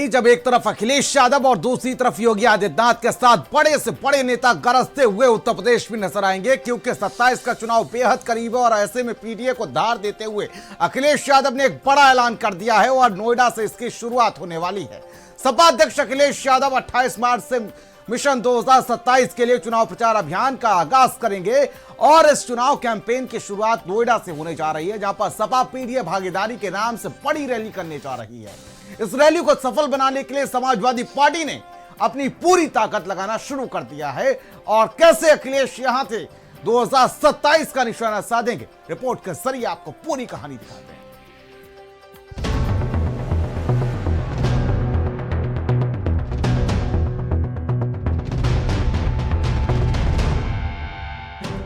वहीं जब एक तरफ अखिलेश यादव और दूसरी तरफ योगी आदित्यनाथ के साथ बड़े से बड़े नेता गरजते हुए उत्तर प्रदेश में नजर आएंगे, क्योंकि 27 का चुनाव बेहद करीब है और ऐसे में पीडीए को धार देते हुए अखिलेश यादव ने एक बड़ा ऐलान कर दिया है और नोएडा से इसकी शुरुआत होने वाली है। सपा अध्यक्ष अखिलेश यादव 28 मार्च से मिशन 2027 के लिए चुनाव प्रचार अभियान का आगाज करेंगे और इस चुनाव कैंपेन की शुरुआत नोएडा से होने जा रही है, जहां पर सपा पीडीए भागीदारी के नाम से बड़ी रैली करने जा रही है। इस रैली को सफल बनाने के लिए समाजवादी पार्टी ने अपनी पूरी ताकत लगाना शुरू कर दिया है और कैसे अखिलेश यहां से 2027 का निशाना साधेंगे, रिपोर्ट के जरिए आपको पूरी कहानी दिखाते हैं।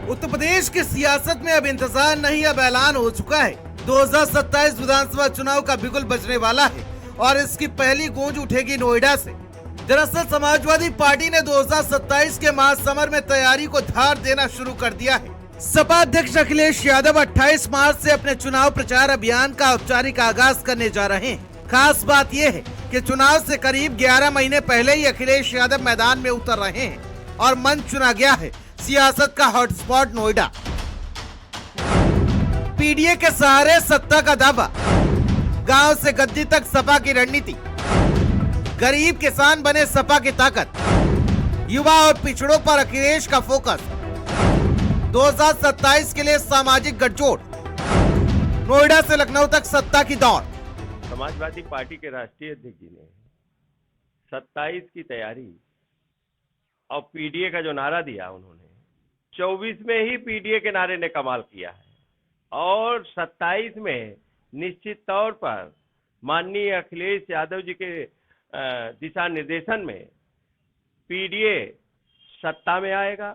उत्तर प्रदेश की सियासत में अब इंतजार नहीं, अब ऐलान हो चुका है। 2027 विधानसभा चुनाव का बिगुल बजने वाला है और इसकी पहली गूंज उठेगी नोएडा से। दरअसल समाजवादी पार्टी ने 2027 के महासमर में तैयारी को धार देना शुरू कर दिया है। सपा अध्यक्ष अखिलेश यादव 28 मार्च से अपने चुनाव प्रचार अभियान का औपचारिक आगाज करने जा रहे हैं। खास बात यह है कि चुनाव से करीब 11 महीने पहले ही अखिलेश यादव मैदान में उतर रहे हैं और मंच चुना गया है सियासत का हॉटस्पॉट नोएडा। पीडीए के सहारे सत्ता का दावा, गांव से गद्दी तक सपा की रणनीति, गरीब किसान बने सपा की ताकत, युवा और पिछड़ों पर अखिलेश का फोकस, 2027 के लिए सामाजिक गठजोड़, नोएडा से लखनऊ तक सत्ता की दौड़। समाजवादी पार्टी के राष्ट्रीय अध्यक्ष जी ने 27 की तैयारी और पीडीए का जो नारा दिया उन्होंने 24 में ही पीडीए के नारे ने कमाल किया है और 27 में निश्चित तौर पर माननीय अखिलेश यादव जी के दिशा निर्देशन में पीडीए सत्ता में आएगा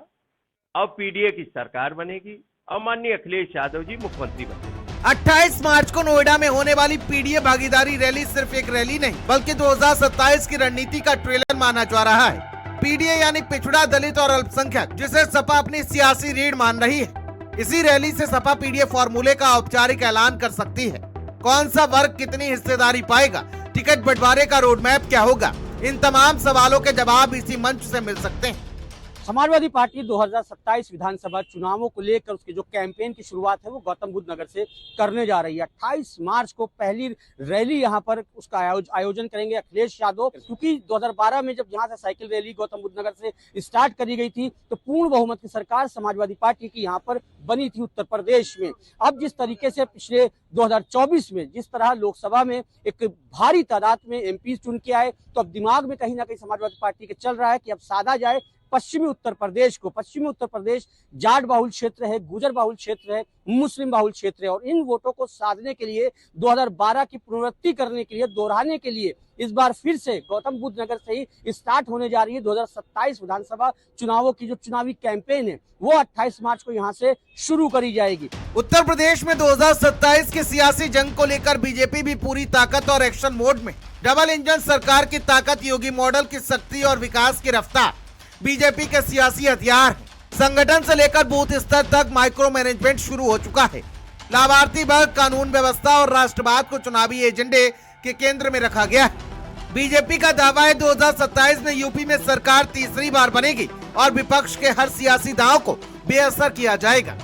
और पीडीए की सरकार बनेगी और माननीय अखिलेश यादव जी मुख्यमंत्री बनेंगे। 28 मार्च को नोएडा में होने वाली पीडीए भागीदारी रैली सिर्फ एक रैली नहीं बल्कि 2027 की रणनीति का ट्रेलर माना जा रहा है। पीडीए यानी पिछड़ा, दलित और अल्पसंख्यक, जिसे सपा अपनी सियासी रीढ़ मान रही है। इसी रैली से सपा पीडीए फॉर्मूले का औपचारिक ऐलान कर सकती है। कौन सा वर्ग कितनी हिस्सेदारी पाएगा, टिकट बंटवारे का रोड मैप क्या होगा, इन तमाम सवालों के जवाब इसी मंच से मिल सकते हैं। समाजवादी पार्टी 2027 विधानसभा चुनावों को लेकर उसके जो कैंपेन की शुरुआत है वो गौतम बुद्ध नगर से करने जा रही है। 28 मार्च को पहली रैली यहां पर उसका आयोजन करेंगे अखिलेश यादव, क्योंकि 2012 में जब यहां से साइकिल रैली गौतम बुद्ध नगर से स्टार्ट करी गई थी तो पूर्ण बहुमत की सरकार समाजवादी पार्टी की यहां पर बनी थी उत्तर प्रदेश में। अब जिस तरीके से पिछले 2024 में जिस तरह लोकसभा में एक भारी तादाद में एमपी चुन के आए, तो अब दिमाग में कहीं ना कहीं समाजवादी पार्टी के चल रहा है कि अब साधा जाए पश्चिमी उत्तर प्रदेश को। पश्चिमी उत्तर प्रदेश जाट बाहुल क्षेत्र है, गुजर बाहुल क्षेत्र है, मुस्लिम बाहुल क्षेत्र है और इन वोटों को साधने के लिए 2012 की पुनरावृत्ति करने के लिए, दोहराने के लिए इस बार फिर से गौतम बुद्ध नगर से ही स्टार्ट होने जा रही है 2027 विधानसभा चुनावों की जो चुनावी कैंपेन है वो 28 मार्च को यहां से शुरू करी जाएगी। उत्तर प्रदेश में 2027 की सियासी जंग को लेकर बीजेपी भी पूरी ताकत और एक्शन मोड में। डबल इंजन सरकार की ताकत, योगी मॉडल की शक्ति और विकास की रफ्तार बीजेपी के सियासी हथियार है। संगठन से लेकर बूथ स्तर तक माइक्रो मैनेजमेंट शुरू हो चुका है। लाभार्थी वर्ग, कानून व्यवस्था और राष्ट्रवाद को चुनावी एजेंडे के केंद्र में रखा गया है। बीजेपी का दावा है 2027 में यूपी में सरकार तीसरी बार बनेगी और विपक्ष के हर सियासी दांव को बेअसर किया जाएगा।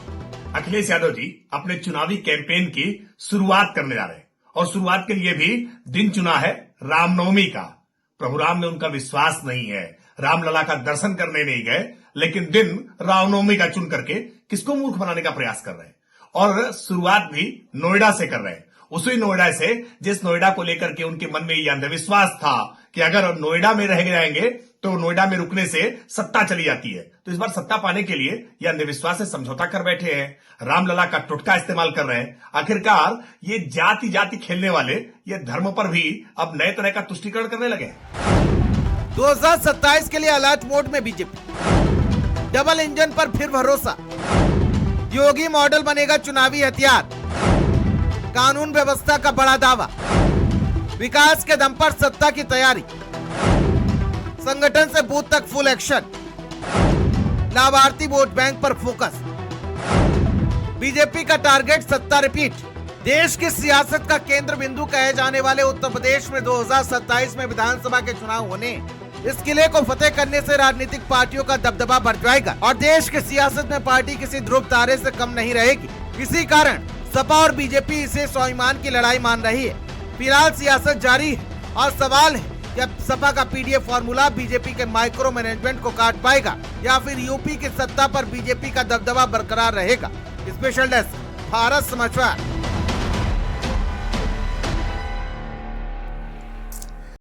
अखिलेश यादव जी अपने चुनावी कैंपेन की शुरुआत करने जा रहे हैं और शुरुआत के लिए भी दिन चुना है रामनवमी का। प्रभु राम में उनका विश्वास नहीं है, रामलला का दर्शन करने नहीं गए, लेकिन दिन रामनवमी का चुन करके किसको मूर्ख बनाने का प्रयास कर रहे हैं और शुरुआत भी नोएडा से कर रहे हैं। उसी नोएडा से जिस नोएडा को लेकर के उनके मन में ये अंधविश्वास था कि अगर नोएडा में रह जाएंगे तो नोएडा में रुकने से सत्ता चली जाती है, तो इस बार सत्ता पाने के लिए ये अंधविश्वास से समझौता कर बैठे हैं। रामलला का टोटका इस्तेमाल कर रहे हैं। आखिरकार ये जाति जाति खेलने वाले ये धर्म पर भी अब नए तरह का तुष्टीकरण करने लगे हैं। 2027 के लिए अलर्ट मोड में बीजेपी, डबल इंजन पर फिर भरोसा, योगी मॉडल बनेगा चुनावी हथियार, कानून व्यवस्था का बड़ा दावा, विकास के दम पर सत्ता की तैयारी, संगठन से बूथ तक फुल एक्शन, लाभार्थी वोट बैंक पर फोकस। बीजेपी का टारगेट सत्ता रिपीट, देश की सियासत का केंद्र बिंदु कहे जाने वाले उत्तर प्रदेश में 2027 में विधानसभा के चुनाव होने, इस किले को फतेह करने से राजनीतिक पार्टियों का दबदबा बढ़ जाएगा और देश की सियासत में पार्टी किसी ध्रुव तारे से कम नहीं रहेगी। इसी कारण सपा और बीजेपी इसे स्वाभिमान की लड़ाई मान रही है। फिलहाल सियासत जारी है और सवाल है कि अब सपा का पीडीए फॉर्मूला बीजेपी के माइक्रो मैनेजमेंट को काट पाएगा या फिर यूपी की सत्ता पर बीजेपी का दबदबा बरकरार रहेगा। स्पेशल डेस्क, भारत समाचार।